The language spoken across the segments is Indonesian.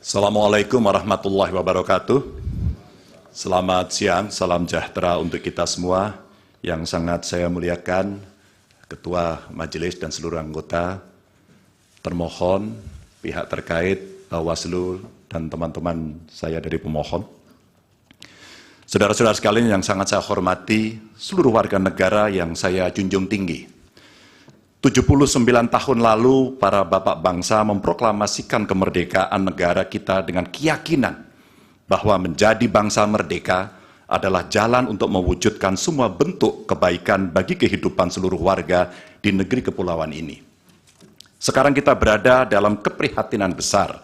Assalamualaikum warahmatullahi wabarakatuh. Selamat siang, salam sejahtera untuk kita semua. Yang sangat saya muliakan Ketua Majelis dan seluruh anggota, termohon, pihak terkait, Bawaslu, dan teman-teman saya dari pemohon. Saudara-saudara sekalian yang sangat saya hormati, seluruh warga negara yang saya junjung tinggi. 79 tahun lalu, para bapak bangsa memproklamasikan kemerdekaan negara kita dengan keyakinan bahwa menjadi bangsa merdeka adalah jalan untuk mewujudkan semua bentuk kebaikan bagi kehidupan seluruh warga di negeri kepulauan ini. Sekarang kita berada dalam keprihatinan besar.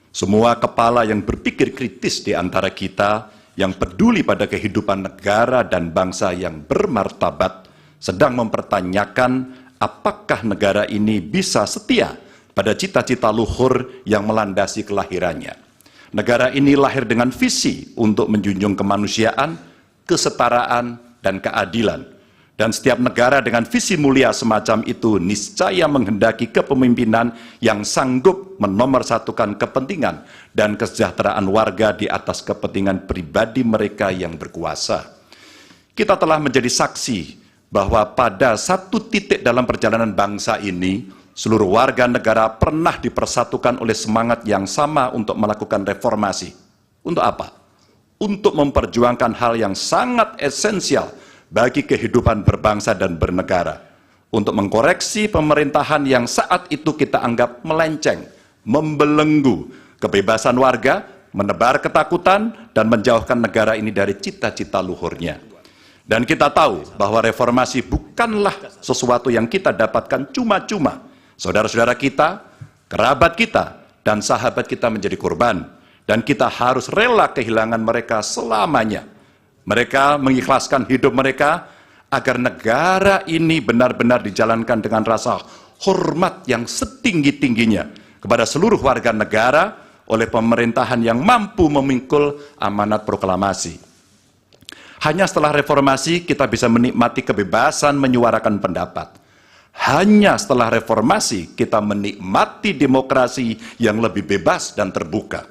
Semua kepala yang berpikir kritis di antara kita, yang peduli pada kehidupan negara dan bangsa yang bermartabat, sedang mempertanyakan apakah negara ini bisa setia pada cita-cita luhur yang melandasi kelahirannya. Negara ini lahir dengan visi untuk menjunjung kemanusiaan, kesetaraan, dan keadilan. Dan setiap negara dengan visi mulia semacam itu niscaya menghendaki kepemimpinan yang sanggup menomorsatukan kepentingan dan kesejahteraan warga di atas kepentingan pribadi mereka yang berkuasa. Kita telah menjadi saksi bahwa pada satu titik dalam perjalanan bangsa ini, seluruh warga negara pernah dipersatukan oleh semangat yang sama untuk melakukan reformasi. Untuk apa? Untuk memperjuangkan hal yang sangat esensial bagi kehidupan berbangsa dan bernegara. Untuk mengkoreksi pemerintahan yang saat itu kita anggap melenceng, membelenggu kebebasan warga, menebar ketakutan, dan menjauhkan negara ini dari cita-cita luhurnya. Dan kita tahu bahwa reformasi bukanlah sesuatu yang kita dapatkan cuma-cuma. Saudara-saudara kita, kerabat kita, dan sahabat kita menjadi korban. Dan kita harus rela kehilangan mereka selamanya. Mereka mengikhlaskan hidup mereka agar negara ini benar-benar dijalankan dengan rasa hormat yang setinggi-tingginya kepada seluruh warga negara oleh pemerintahan yang mampu memikul amanat proklamasi. Hanya setelah reformasi kita bisa menikmati kebebasan menyuarakan pendapat. Hanya setelah reformasi kita menikmati demokrasi yang lebih bebas dan terbuka.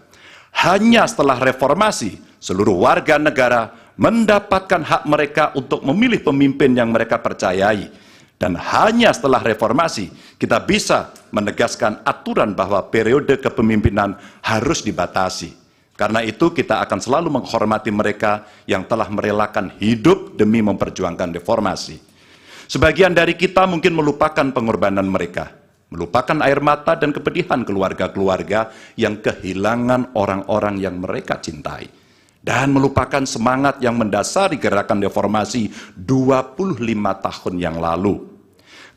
Hanya setelah reformasi seluruh warga negara mendapatkan hak mereka untuk memilih pemimpin yang mereka percayai. Dan hanya setelah reformasi kita bisa menegaskan aturan bahwa periode kepemimpinan harus dibatasi. Karena itu kita akan selalu menghormati mereka yang telah merelakan hidup demi memperjuangkan reformasi. Sebagian dari kita mungkin melupakan pengorbanan mereka, melupakan air mata dan kepedihan keluarga-keluarga yang kehilangan orang-orang yang mereka cintai, dan melupakan semangat yang mendasari gerakan reformasi 25 tahun yang lalu.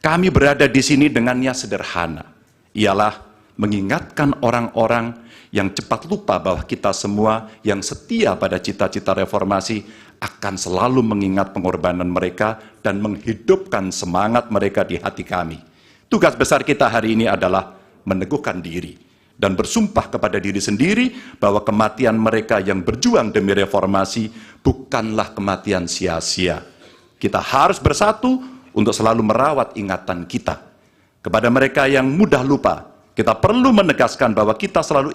Kami berada di sini dengan niat sederhana, ialah mengingatkan orang-orang yang cepat lupa bahwa kita semua yang setia pada cita-cita reformasi akan selalu mengingat pengorbanan mereka dan menghidupkan semangat mereka di hati kami. Tugas besar kita hari ini adalah meneguhkan diri dan bersumpah kepada diri sendiri bahwa kematian mereka yang berjuang demi reformasi bukanlah kematian sia-sia. Kita harus bersatu untuk selalu merawat ingatan kita. Kepada mereka yang mudah lupa, kita perlu menegaskan bahwa kita selalu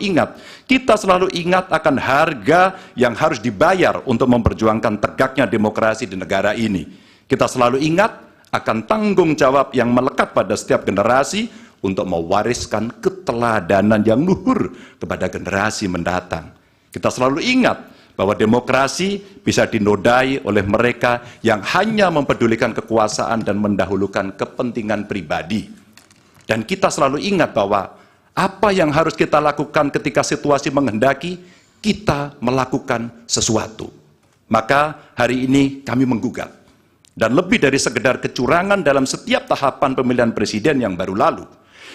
ingat akan harga yang harus dibayar untuk memperjuangkan tegaknya demokrasi di negara ini. Kita selalu ingat akan tanggung jawab yang melekat pada setiap generasi untuk mewariskan keteladanan yang luhur kepada generasi mendatang. Kita selalu ingat bahwa demokrasi bisa dinodai oleh mereka yang hanya mempedulikan kekuasaan dan mendahulukan kepentingan pribadi. Dan kita selalu ingat bahwa apa yang harus kita lakukan ketika situasi menghendaki, kita melakukan sesuatu. Maka hari ini kami menggugat. Dan lebih dari sekedar kecurangan dalam setiap tahapan pemilihan presiden yang baru lalu.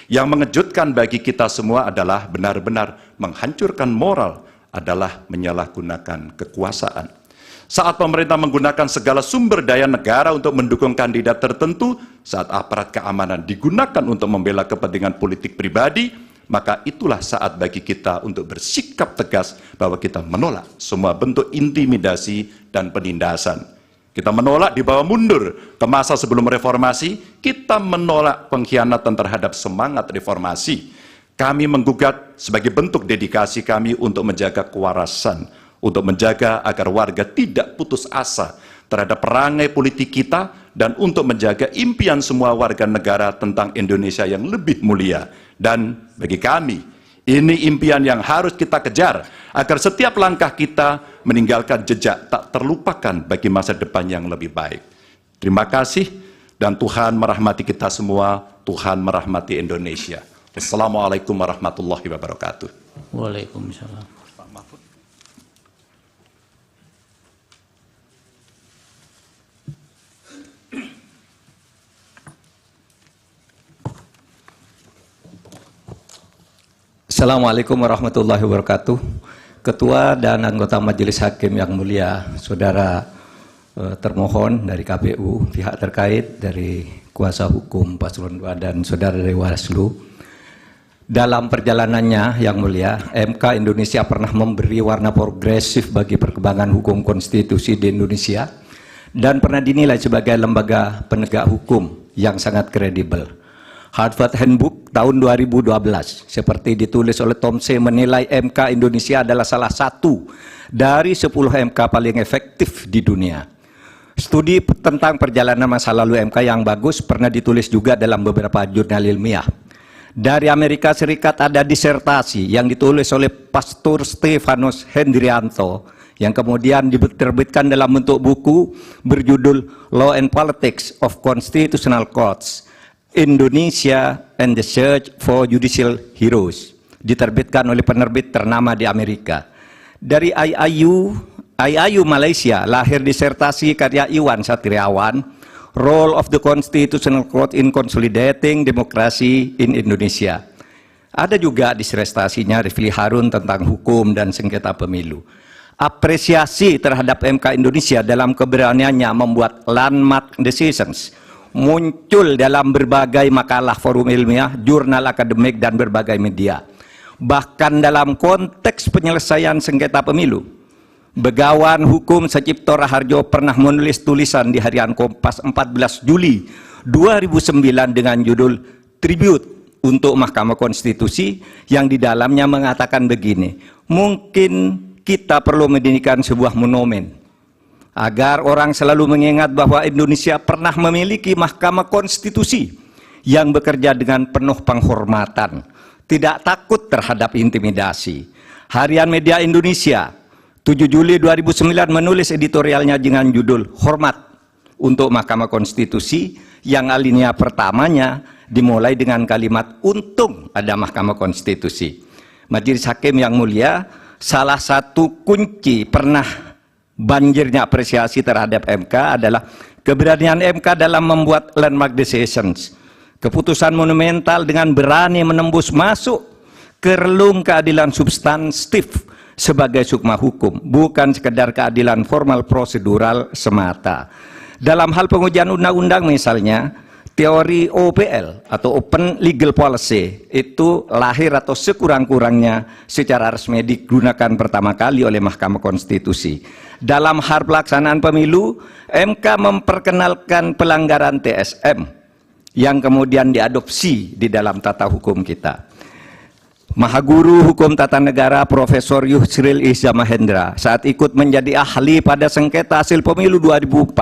Yang mengejutkan bagi kita semua adalah benar-benar menghancurkan moral, adalah menyalahgunakan kekuasaan. Saat pemerintah menggunakan segala sumber daya negara untuk mendukung kandidat tertentu, saat aparat keamanan digunakan untuk membela kepentingan politik pribadi, maka itulah saat bagi kita untuk bersikap tegas bahwa kita menolak semua bentuk intimidasi dan penindasan. Kita menolak dibawa mundur ke masa sebelum reformasi, kita menolak pengkhianatan terhadap semangat reformasi. Kami menggugat sebagai bentuk dedikasi kami untuk menjaga kewarasan, untuk menjaga agar warga tidak putus asa terhadap perangai politik kita, dan untuk menjaga impian semua warga negara tentang Indonesia yang lebih mulia. Dan bagi kami, ini impian yang harus kita kejar, agar setiap langkah kita meninggalkan jejak tak terlupakan bagi masa depan yang lebih baik. Terima kasih, dan Tuhan merahmati kita semua, Tuhan merahmati Indonesia. Assalamualaikum warahmatullahi wabarakatuh. Waalaikumsalam. Assalamualaikum warahmatullahi wabarakatuh. Ketua dan anggota Majelis Hakim yang mulia, saudara termohon dari KPU, pihak terkait dari kuasa hukum Paslon 2 dan saudara dari Bawaslu. Dalam perjalanannya yang mulia, MK Indonesia pernah memberi warna progresif bagi perkembangan hukum konstitusi di Indonesia dan pernah dinilai sebagai lembaga penegak hukum yang sangat kredibel. Harvard Handbook tahun 2012 seperti ditulis oleh Tom C. menilai MK Indonesia adalah salah satu dari 10 MK paling efektif di dunia. Studi tentang perjalanan masa lalu MK yang bagus pernah ditulis juga dalam beberapa jurnal ilmiah. Dari Amerika Serikat ada disertasi yang ditulis oleh Pastor Stefanus Hendrianto yang kemudian diterbitkan dalam bentuk buku berjudul Law and Politics of Constitutional Courts, Indonesia and the Search for Judicial Heroes, diterbitkan oleh penerbit ternama di Amerika. Dari IIU Malaysia lahir disertasi karya Iwan Satriawan, Role of the Constitutional Court in Consolidating Democracy in Indonesia. Ada juga disertasinya Rifli Harun tentang hukum dan sengketa pemilu. Apresiasi terhadap MK Indonesia dalam keberaniannya membuat landmark decisions muncul dalam berbagai makalah forum ilmiah, jurnal akademik, dan berbagai media. Bahkan dalam konteks penyelesaian sengketa pemilu, Begawan Hukum Sacipto Raharjo pernah menulis tulisan di Harian Kompas 14 Juli 2009 dengan judul Tribute untuk Mahkamah Konstitusi, yang di dalamnya mengatakan begini: mungkin kita perlu mendirikan sebuah monumen agar orang selalu mengingat bahwa Indonesia pernah memiliki Mahkamah Konstitusi yang bekerja dengan penuh penghormatan, tidak takut terhadap intimidasi. Harian Media Indonesia 7 Juli 2009 menulis editorialnya dengan judul Hormat untuk Mahkamah Konstitusi, yang alinea pertamanya dimulai dengan kalimat untung ada Mahkamah Konstitusi. Majelis Hakim yang mulia, salah satu kunci pernah banjirnya apresiasi terhadap MK adalah keberanian MK dalam membuat landmark decisions, keputusan monumental dengan berani menembus masuk ke relung keadilan substantif sebagai sukma hukum, bukan sekedar keadilan formal prosedural semata. Dalam hal pengujian undang-undang misalnya, teori OPL atau Open Legal Policy itu lahir atau sekurang-kurangnya secara resmi digunakan pertama kali oleh Mahkamah Konstitusi. Dalam hal pelaksanaan pemilu, MK memperkenalkan pelanggaran TSM yang kemudian diadopsi di dalam tata hukum kita. Mahaguru Hukum Tata Negara Profesor Yusril Iza Mahendra saat ikut menjadi ahli pada sengketa hasil pemilu 2014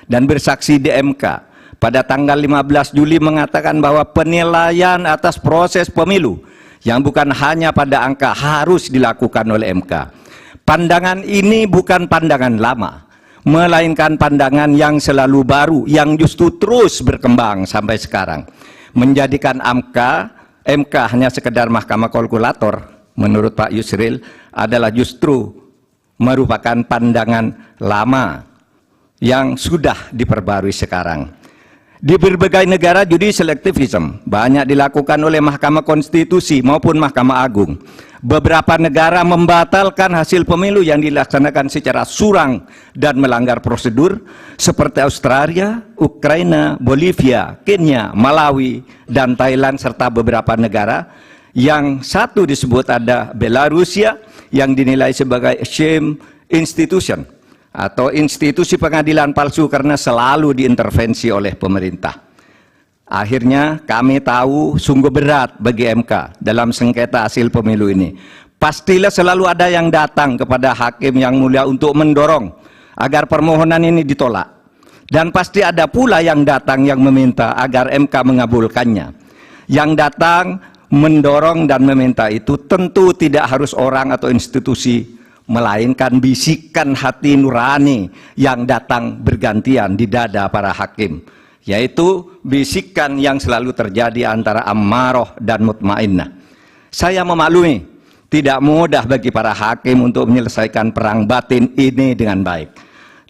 dan bersaksi di MK pada tanggal 15 Juli mengatakan bahwa penilaian atas proses pemilu yang bukan hanya pada angka harus dilakukan oleh MK. Pandangan ini bukan pandangan lama, melainkan pandangan yang selalu baru, yang justru terus berkembang sampai sekarang, menjadikan MK hanya sekedar mahkamah kalkulator, menurut Pak Yusril, adalah justru merupakan pandangan lama yang sudah diperbarui sekarang. Di berbagai negara judicial activism banyak dilakukan oleh Mahkamah Konstitusi maupun Mahkamah Agung. Beberapa negara membatalkan hasil pemilu yang dilaksanakan secara curang dan melanggar prosedur, seperti Australia, Ukraina, Bolivia, Kenya, Malawi, dan Thailand, serta beberapa negara yang satu disebut ada Belarusia yang dinilai sebagai shame institution atau institusi pengadilan palsu karena selalu diintervensi oleh pemerintah. Akhirnya kami tahu sungguh berat bagi MK dalam sengketa hasil pemilu ini. Pastilah selalu ada yang datang kepada hakim yang mulia untuk mendorong agar permohonan ini ditolak. Dan pasti ada pula yang datang yang meminta agar MK mengabulkannya. Yang datang mendorong dan meminta itu tentu tidak harus orang atau institusi, melainkan bisikan hati nurani yang datang bergantian di dada para hakim, yaitu bisikan yang selalu terjadi antara ammaroh dan mutmainnah. Saya memaklumi tidak mudah bagi para hakim untuk menyelesaikan perang batin ini dengan baik.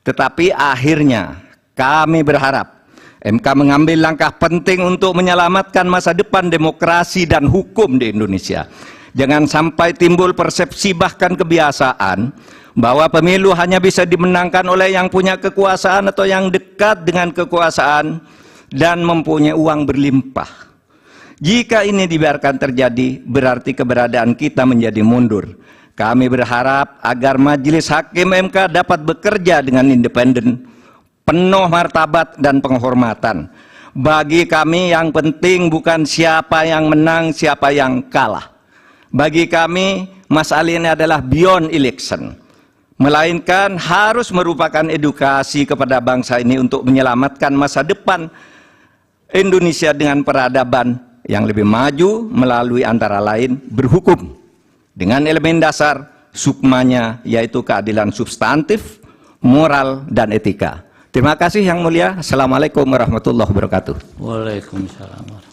Tetapi akhirnya kami berharap MK mengambil langkah penting untuk menyelamatkan masa depan demokrasi dan hukum di Indonesia. Jangan sampai timbul persepsi bahkan kebiasaan bahwa pemilu hanya bisa dimenangkan oleh yang punya kekuasaan atau yang dekat dengan kekuasaan dan mempunyai uang berlimpah. Jika ini dibiarkan terjadi, berarti keberadaan kita menjadi mundur. Kami berharap agar Majelis Hakim MK dapat bekerja dengan independen, penuh martabat dan penghormatan. Bagi kami yang penting bukan siapa yang menang, siapa yang kalah. Bagi kami, masalah ini adalah beyond election, melainkan harus merupakan edukasi kepada bangsa ini untuk menyelamatkan masa depan Indonesia dengan peradaban yang lebih maju melalui antara lain berhukum dengan elemen dasar sukmanya, yaitu keadilan substantif, moral, dan etika. Terima kasih Yang Mulia. Assalamualaikum warahmatullahi wabarakatuh. Waalaikumsalam.